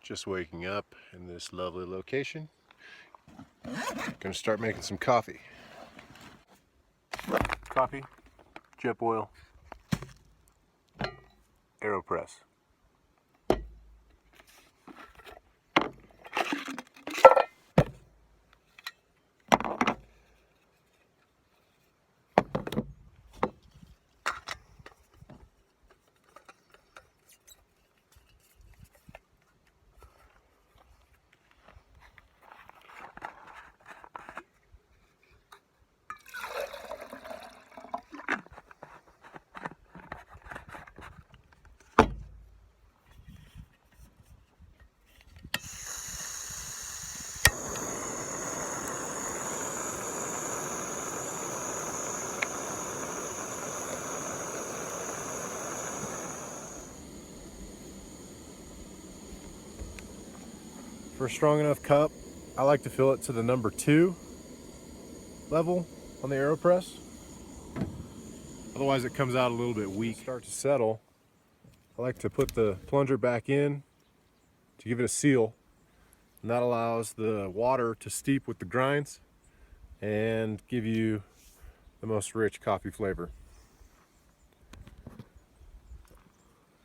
Just waking up in this lovely location. Gonna start making some coffee. Coffee, Jetboil, Aeropress. For a strong enough cup, I like to fill it to the number 2 level on the Aeropress. Otherwise it comes out a little bit weak. Start to settle, I like to put the plunger back in to give it a seal, and that allows the water to steep with the grinds and give you the most rich coffee flavor.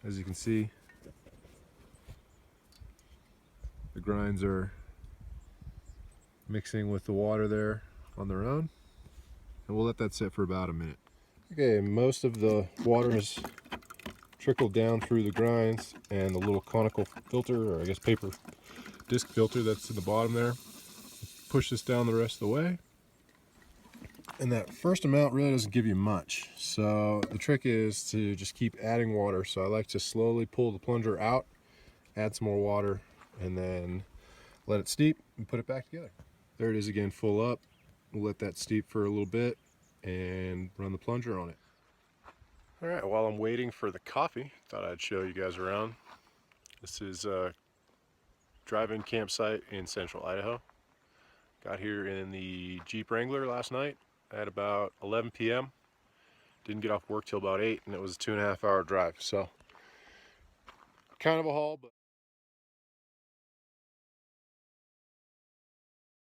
As you can see, the grinds are mixing with the water there on their own, and we'll let that sit for about a minute. Okay, most of the water has trickled down through the grinds, and the little conical filter, or I guess paper disc filter that's in the bottom there, push this down the rest of the way. And that first amount really doesn't give you much, so the trick is to just keep adding water. So I like to slowly pull the plunger out, add some more water, and then let it steep and put it back together. There it is again, full up. We'll let that steep for a little bit and run the plunger on it. All right, while I'm waiting for the coffee, thought I'd show you guys around. This is a drive-in campsite in central Idaho. Got here in the Jeep Wrangler last night at about 11 p.m. Didn't get off work till about 8, and it was a 2.5 hour drive. So kind of a haul, but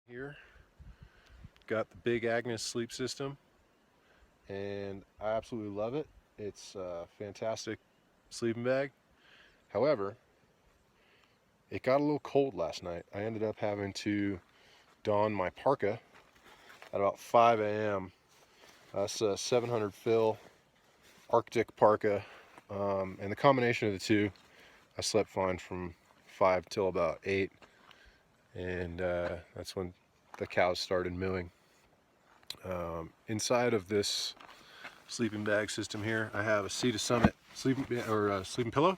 here got the big Agnes sleep system, and I absolutely love it. It's a fantastic sleeping bag. However, it got a little cold last night. I ended up having to don my parka at about 5 a.m. That's a 700 fill Arctic parka, and the combination of the two, I slept fine from 5 till about 8, and that's when the cows started mooing. Inside of this sleeping bag system here, I have a Sea to Summit sleeping pillow,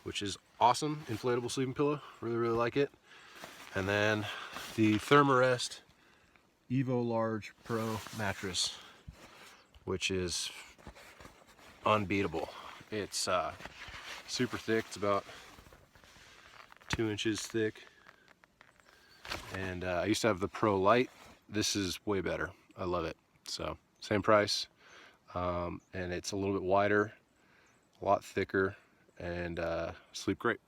which is awesome. Inflatable sleeping pillow, really like it. And then the Thermarest Evo Large Pro mattress, which is unbeatable. It's super thick. It's about 2 inches thick, and I used to have the Prolite. This is way better. I love it. So same price, and it's a little bit wider, a lot thicker, and sleep great.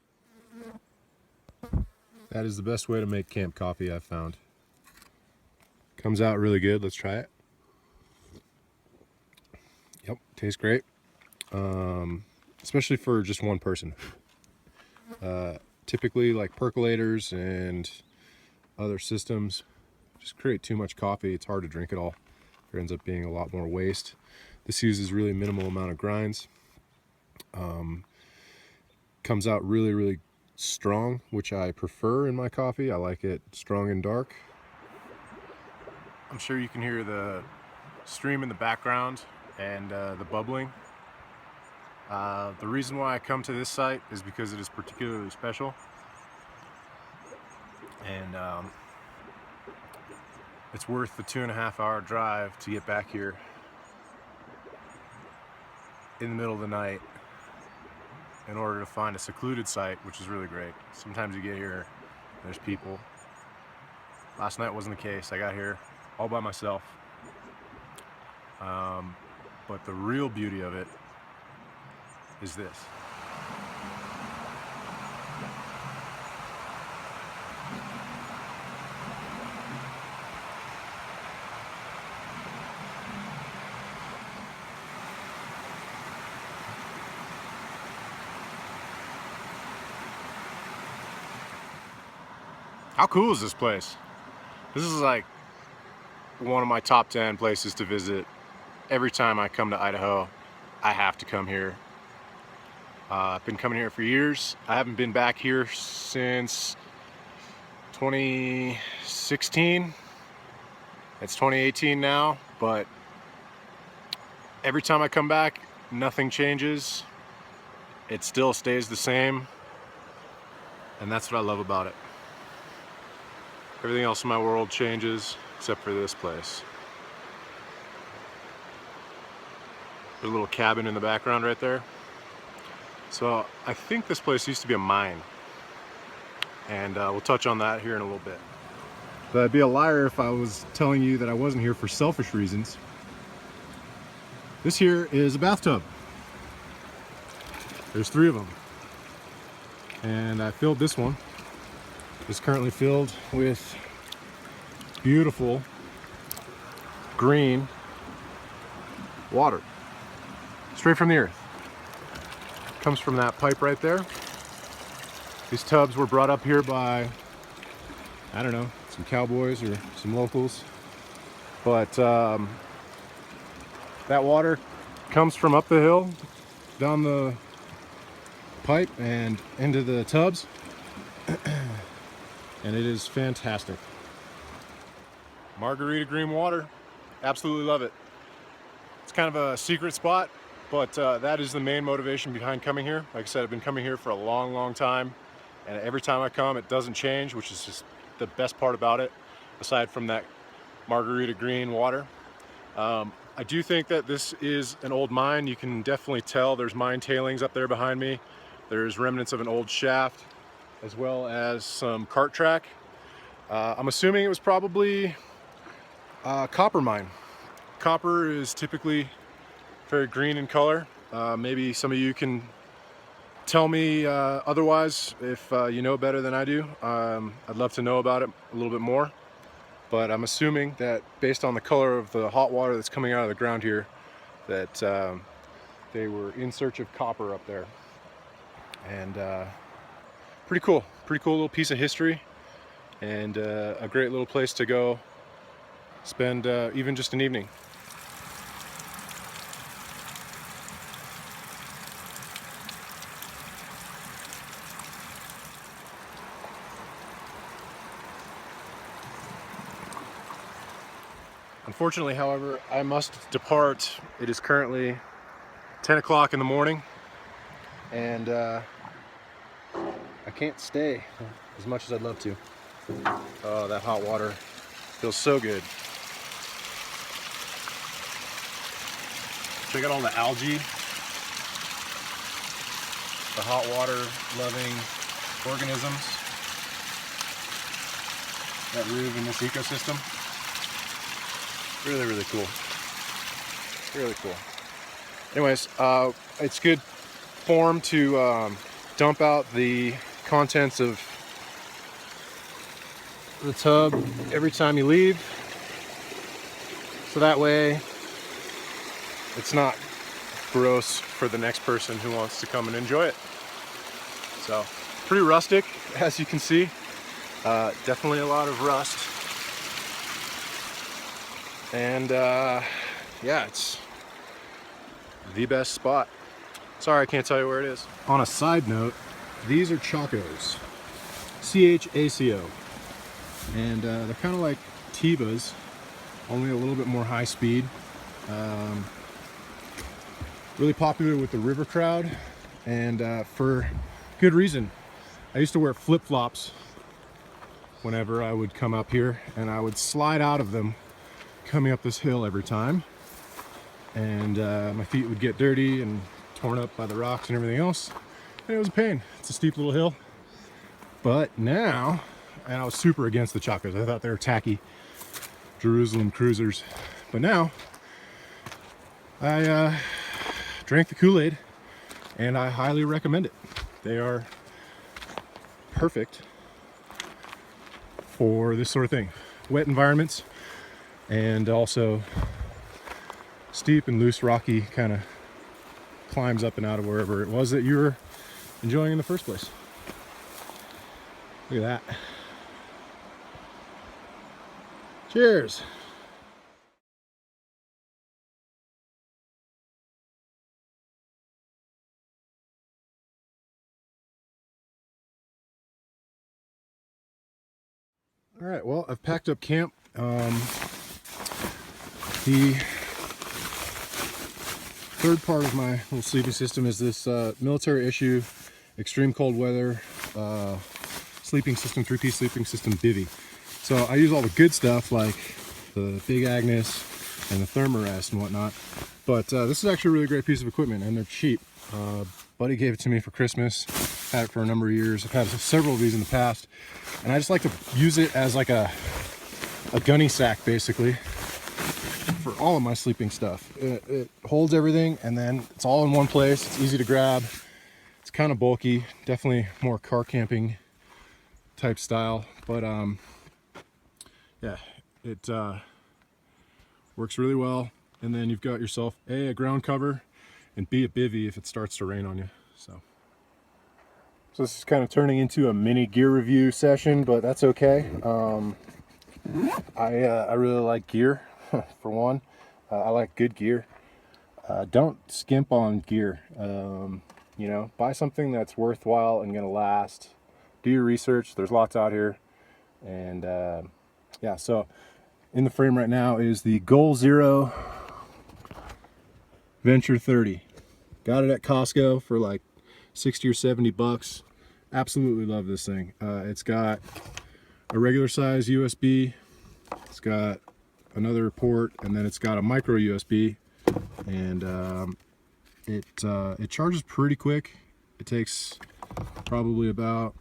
That is the best way to make camp coffee I've found. Comes out really good. Let's try it. Yep, tastes great. Especially for just one person. Typically, like percolators and other systems just create too much coffee. It's hard to drink it all. There ends up being a lot more waste. This uses really minimal amount of grinds. Comes out really strong, which I prefer in my coffee. I like it strong and dark. I'm sure you can hear the stream in the background and the bubbling. The reason why I come to this site is because it is particularly special, and it's worth the 2.5 hour drive to get back here in the middle of the night in order to find a secluded site, which is really great. Sometimes you get here, there's people. Last night wasn't the case. I got here all by myself. But the real beauty of it is this. How cool is this place? This is like one of my top 10 places to visit. Every time I come to Idaho, I have to come here. I've been coming here for years. I haven't been back here since 2016. It's 2018 now, but every time I come back, nothing changes. It still stays the same, and that's what I love about it. Everything else in my world changes except for this place. There's a little cabin in the background right there. So I think this place used to be a mine, and we'll touch on that here in a little bit. But I'd be a liar if I was telling you that I wasn't here for selfish reasons. This here is a bathtub. There's 3 of them, and I filled this one. It's currently filled with beautiful green water, straight from the earth. Comes from that pipe right there. These tubs were brought up here by, I don't know, some cowboys or some locals, but that water comes from up the hill, down the pipe and into the tubs, and it is fantastic. Margarita green water, absolutely love it. It's kind of a secret spot, but that is the main motivation behind coming here. Like I said, I've been coming here for a long time, and every time I come it doesn't change, which is just the best part about it, aside from that margarita green water. I do think that this is an old mine. You can definitely tell there's mine tailings up there behind me. There's remnants of an old shaft, as well as some cart track. I'm assuming it was probably a copper mine. Copper is typically very green in color. Maybe some of you can tell me otherwise if you know better than I do. I'd love to know about it a little bit more. But I'm assuming that based on the color of the hot water that's coming out of the ground here, that they were in search of copper up there. And pretty cool little piece of history, and a great little place to go spend even just an evening. Unfortunately, however, I must depart. It is currently 10 o'clock in the morning, and I can't stay as much as I'd love to. Oh, that hot water feels so good. Check out all the algae, the hot water loving organisms that live in this ecosystem. Really cool. Really cool. Anyways, it's good form to dump out the contents of the tub every time you leave, so that way it's not gross for the next person who wants to come and enjoy it. So pretty rustic, as you can see. Definitely a lot of rust, and yeah, it's the best spot. Sorry, I can't tell you where it is. On a side note, these are Chacos, C-H-A-C-O, and they're kind of like Tibas, only a little bit more high speed. Really popular with the river crowd, and for good reason. I used to wear flip-flops whenever I would come up here, and I would slide out of them coming up this hill every time, and my feet would get dirty and torn up by the rocks and everything else, and it was a pain. It's a steep little hill. But now, and I was super against the Chacos. I thought they were tacky Jerusalem cruisers, but now I drank the Kool-Aid, and I highly recommend it. They are perfect for this sort of thing, wet environments, and also steep and loose rocky kind of climbs up and out of wherever it was that you were enjoying in the first place. Look at that. Cheers. All right, well, I've packed up camp. The third part of my little sleeping system is this military issue, extreme cold weather sleeping system, 3-piece sleeping system bivy. So I use all the good stuff like the big Agnes and the Thermarest and whatnot, but this is actually a really great piece of equipment and they're cheap. Buddy gave it to me for Christmas, had it for a number of years. I've had several of these in the past, and I just like to use it as like a gunny sack basically for all of my sleeping stuff. It holds everything and then it's all in one place. It's easy to grab. It's kind of bulky, definitely more car camping type style, but yeah, it works really well. And then you've got yourself a ground cover and B, a bivy if it starts to rain on you. So this is kind of turning into a mini gear review session, but that's okay. I really like gear. For one, I like good gear. Don't skimp on gear. You know, buy something that's worthwhile and gonna last. Do your research. There's lots out here, and yeah. So in the frame right now is the Goal Zero Venture 30. Got it at Costco for like 60 or 70 bucks. Absolutely love this thing. It's got a regular size USB. It's got another port, and then it's got a micro USB, and it charges pretty quick. It takes probably about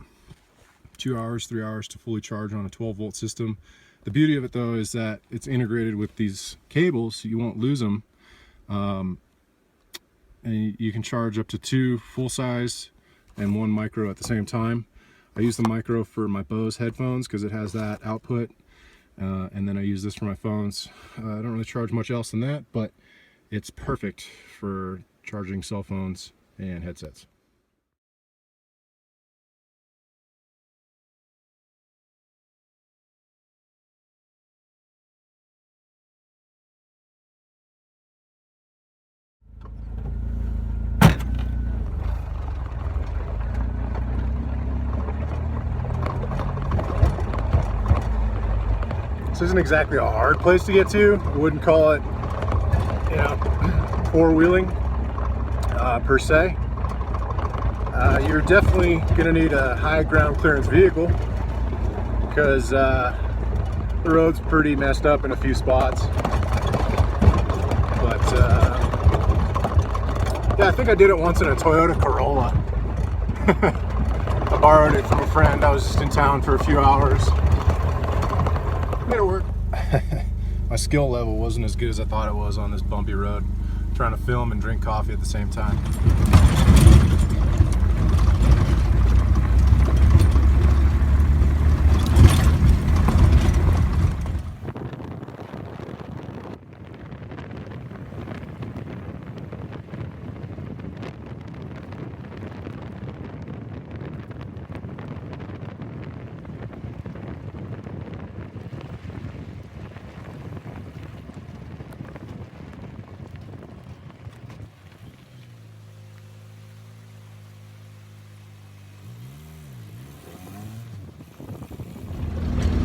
2 hours, 3 hours to fully charge on a 12-volt system. The beauty of it though is that it's integrated with these cables, so you won't lose them. And you can charge up to 2 full size and 1 micro at the same time. I use the micro for my Bose headphones because it has that output, and then I use this for my phones. I don't really charge much else than that, but it's perfect for charging cell phones and headsets. This isn't exactly a hard place to get to. I wouldn't call it, you know, four-wheeling per se. You're definitely gonna need a high ground clearance vehicle because the road's pretty messed up in a few spots. But yeah, I think I did it once in a Toyota Corolla. I borrowed it from a friend. I was just in town for a few hours. Made it work. My skill level wasn't as good as I thought it was on this bumpy road, trying to film and drink coffee at the same time.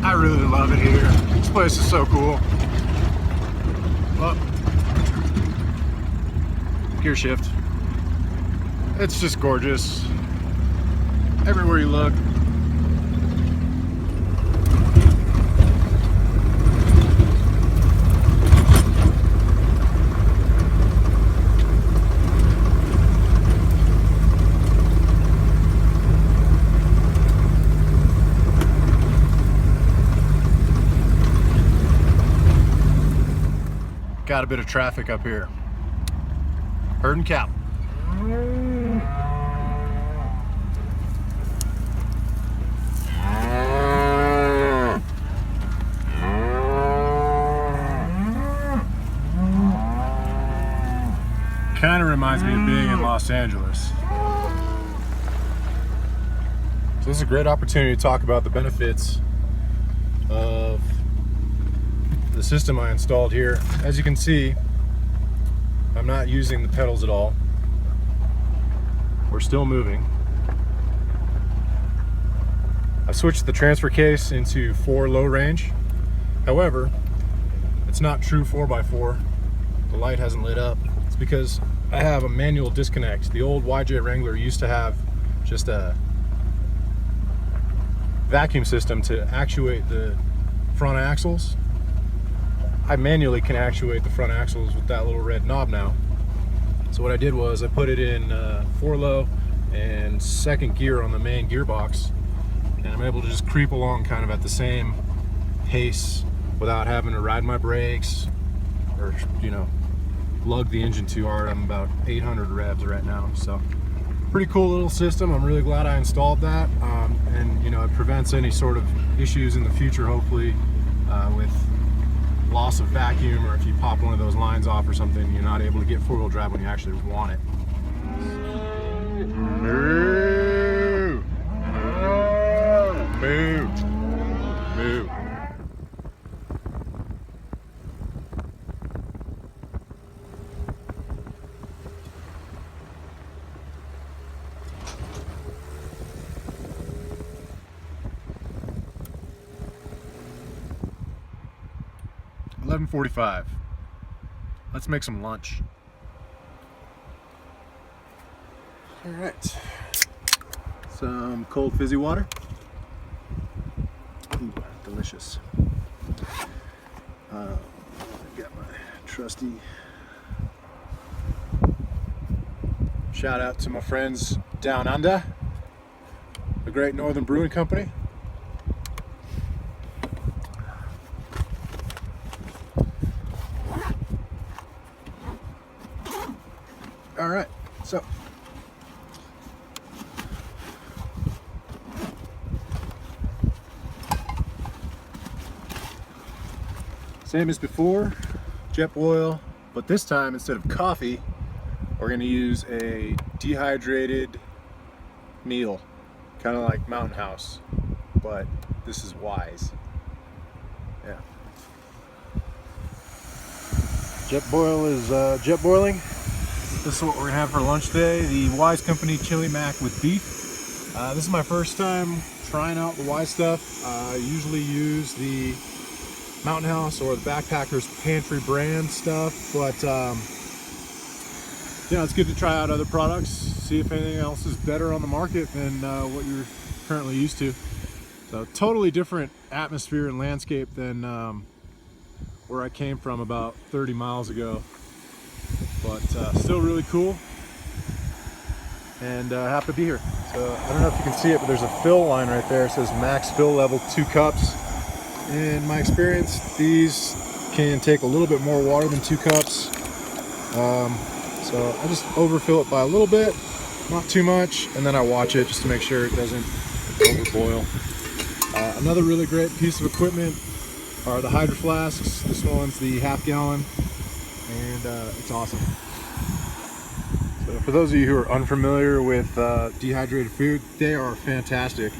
I really love it here. This place is so cool. Well, gear shift. It's just gorgeous. Everywhere you look. Got a bit of traffic up here. Herding cattle. Kind of reminds me of being in Los Angeles. So this is a great opportunity to talk about the benefits of the system I installed here. As you can see, I'm not using the pedals at all. We're still moving. I switched the transfer case into 4 low range. However, it's not true 4x4. The light hasn't lit up. It's because I have a manual disconnect. The old YJ Wrangler used to have just a vacuum system to actuate the front axles. I manually can actuate the front axles with that little red knob now. So what I did was I put it in 4 low and 2nd gear on the main gearbox, and I'm able to just creep along kind of at the same pace without having to ride my brakes or, you know, lug the engine too hard. I'm about 800 revs right now, so pretty cool little system. I'm really glad I installed that, and you know, it prevents any sort of issues in the future, hopefully, with loss of vacuum, or if you pop one of those lines off or something, you're not able to get 4-wheel drive when you actually want it. Moo! Moo! Moo! 11:45. Let's make some lunch. All right. Some cold fizzy water. Ooh, delicious. I've got my trusty. Shout out to my friends down under, the Great Northern Brewing Company. All right, so same as before, Jetboil, but this time instead of coffee, we're going to use a dehydrated meal, kind of like Mountain House, but this is Wise. Yeah. Jetboil is jetboiling. This is what we're gonna have for lunch today. The Wise Company chili mac with beef. This is my first time trying out the Wise stuff. I usually use the Mountain House or the Backpackers Pantry brand stuff, but you know, it's good to try out other products, see if anything else is better on the market than what you're currently used to. So totally different atmosphere and landscape than where I came from about 30 miles ago. But still really cool, and happy to be here. So I don't know if you can see it, but there's a fill line right there. It says max fill level 2 cups. In my experience, these can take a little bit more water than 2 cups. So I just overfill it by a little bit, not too much, and then I watch it just to make sure it doesn't overboil. Another really great piece of equipment are the HydroFlasks. This one's the ½ gallon. And it's awesome. So for those of you who are unfamiliar with dehydrated food, they are fantastic.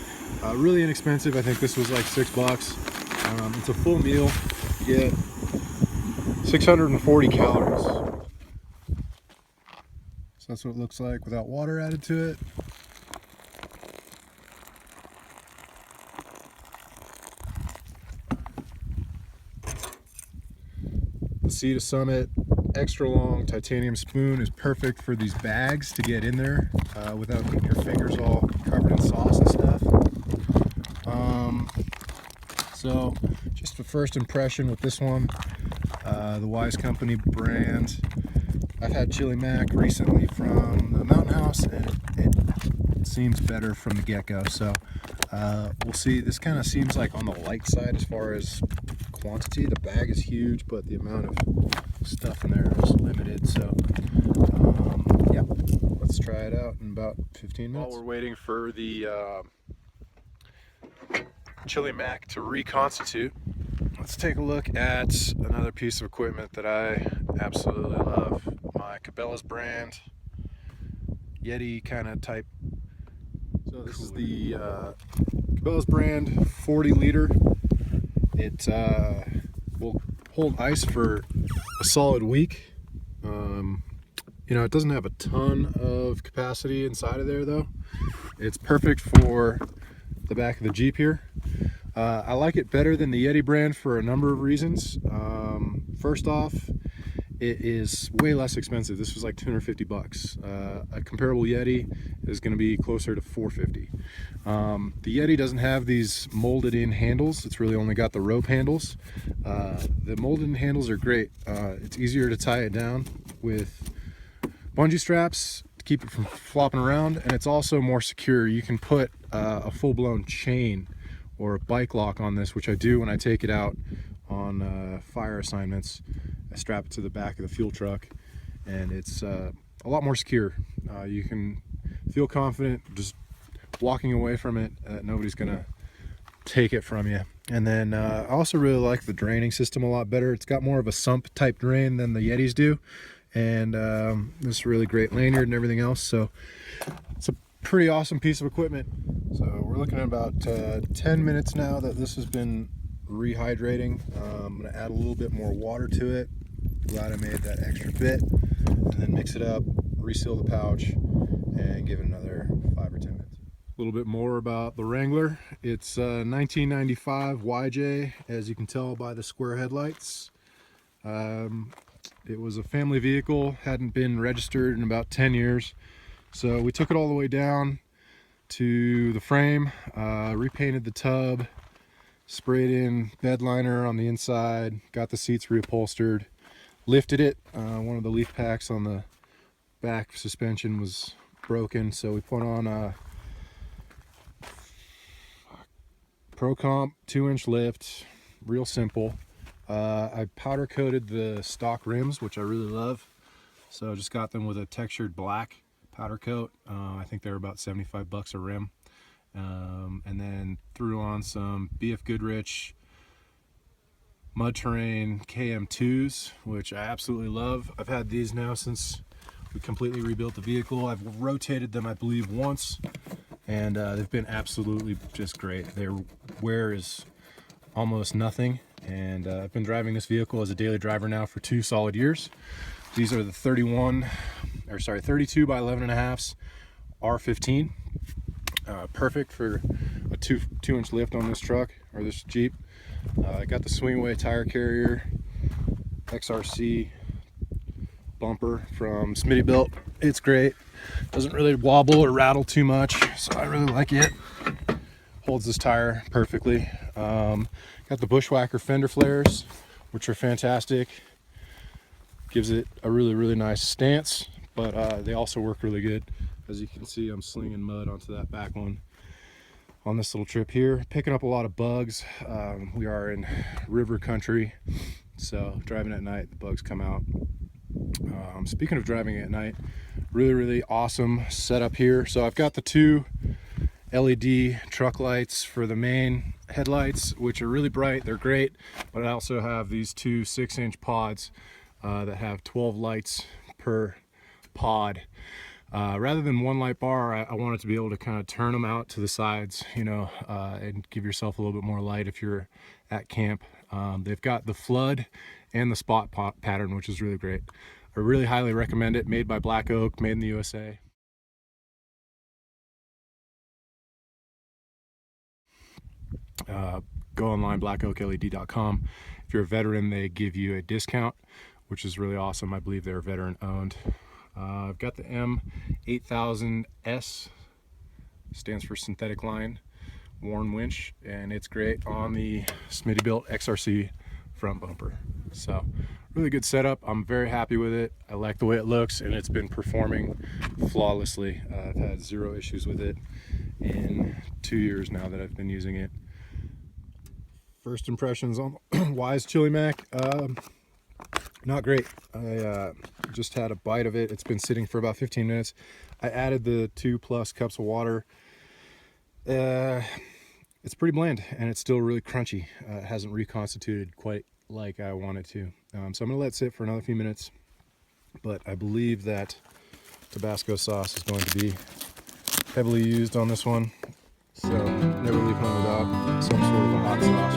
Really inexpensive. I think this was like $6. It's a full meal. You get 640 calories. So that's what it looks like without water added to it. The Sea to Summit extra long titanium spoon is perfect for these bags to get in there without getting your fingers all covered in sauce and stuff. So just the first impression with this one, the Wise Company brand. I've had chili mac recently from the Mountain House, and it seems better from the get-go. So we'll see. This kind of seems like on the light side as far as quantity. The bag is huge, but the amount of stuff in there is limited. So yeah, let's try it out in about 15 minutes. While we're waiting for the chili mac to reconstitute, let's take a look at another piece of equipment that I absolutely love. My Cabela's brand Yeti kind of type. So this is the Cabela's brand 40 liter. It will hold ice for a solid week. You know, it doesn't have a ton of capacity inside of there though. It's perfect for the back of the Jeep here. I like it better than the Yeti brand for a number of reasons. First off, it is way less expensive. This was like 250 bucks. A comparable Yeti is going to be closer to 450. The Yeti doesn't have these molded in handles. It's really only got the rope handles. The molded in handles are great. It's easier to tie it down with bungee straps to keep it from flopping around, and it's also more secure. You can put a full-blown chain or a bike lock on this, which I do when I take it out on fire assignments. I strap it to the back of the fuel truck, and it's a lot more secure. You can feel confident just walking away from it. Nobody's gonna take it from you. And then I also really like the draining system a lot better. It's got more of a sump type drain than the Yetis do, and this really great lanyard and everything else. So it's a pretty awesome piece of equipment. So we're looking at about 10 minutes now that this has been rehydrating. I'm gonna add a little bit more water to it. Glad I made that extra bit, and then mix it up, reseal the pouch, and give it another 5 or 10 minutes. A little bit more about the Wrangler. It's 1995 YJ, as you can tell by the square headlights. It was a family vehicle, hadn't been registered in about 10 years. So we took it all the way down to the frame, repainted the tub, sprayed in bed liner on the inside, got the seats reupholstered, lifted it. One of the leaf packs on the back suspension was broken, so we put on a Pro Comp 2-inch lift, real simple. I powder coated the stock rims, which I really love. So I just got them with a textured black powder coat. I think they're about 75 bucks a rim. And then threw on some BF Goodrich mud terrain KM2s, which I absolutely love. I've had these now since we completely rebuilt the vehicle. I've rotated them, I believe, once, and they've been absolutely just great. Their wear is almost nothing, and I've been driving this vehicle as a daily driver now for 2 solid years. These are the 32 by 11.5s R15. Perfect for a 2-inch lift on this truck or this Jeep. I got the Swingway tire carrier XRC bumper from Smittybilt. It's great. Doesn't really wobble or rattle too much, so I really like it. Holds this tire perfectly. Got the Bushwhacker fender flares, which are fantastic. Gives it a really nice stance, but they also work really good. As you can see, I'm slinging mud onto that back one on this little trip here, picking up a lot of bugs. We are in river country, so driving at night, the bugs come out. Speaking of driving at night, really awesome setup here. So I've got the 2 LED truck lights for the main headlights, which are really bright. They're great, but I also have these 2 6-inch pods that have 12 lights per pod. Rather than one light bar, I wanted to be able to kind of turn them out to the sides, you know, and give yourself a little bit more light if you're at camp. They've got the flood and the spot pattern, which is really great. I really highly recommend it. Made by Black Oak, made in the USA. Go online, blackoakled.com. If you're a veteran, they give you a discount, which is really awesome. I believe they're veteran owned. I've got the M8000S, stands for synthetic line, worn winch, and it's great on the Smittybilt XRC front bumper. So really good setup. I'm very happy with it. I like the way it looks, and it's been performing flawlessly. I've had 0 issues with it in 2 years now that I've been using it. First impressions on Wise Chili Mac. Not great. I just had a bite of it. It's been sitting for about 15 minutes. I added the 2+ cups of water. It's pretty bland, and it's still really crunchy. It hasn't reconstituted quite like I want it to. So I'm going to let it sit for another few minutes, but I believe that Tabasco sauce is going to be heavily used on this one. So never leave home without some sort of a hot sauce.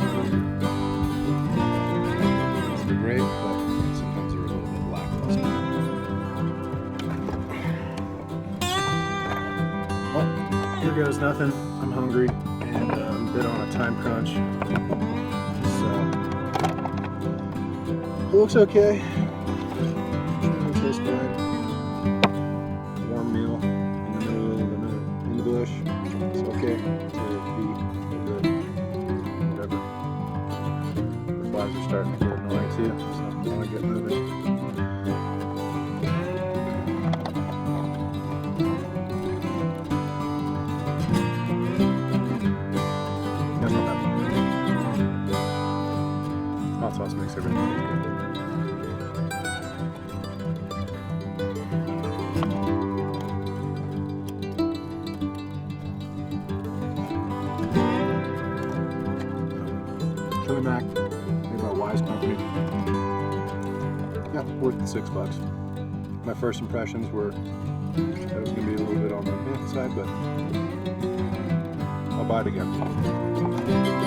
great, but sometimes they're a little bit lackluster. Well, here goes nothing. I'm hungry and I'm a bit on a time crunch. So it looks okay. It tastes fine. Warm meal in the middle of the bush. It's okay to be good. Whatever. The flies are starting to get annoying too, so I want to get moving. That's not bad. Hot sauce makes everything taste good. Chili Mac, made by Wise Company. Yeah, worth the $6. My first impressions were that it was going to be a little bit on the side, but I'll buy it again.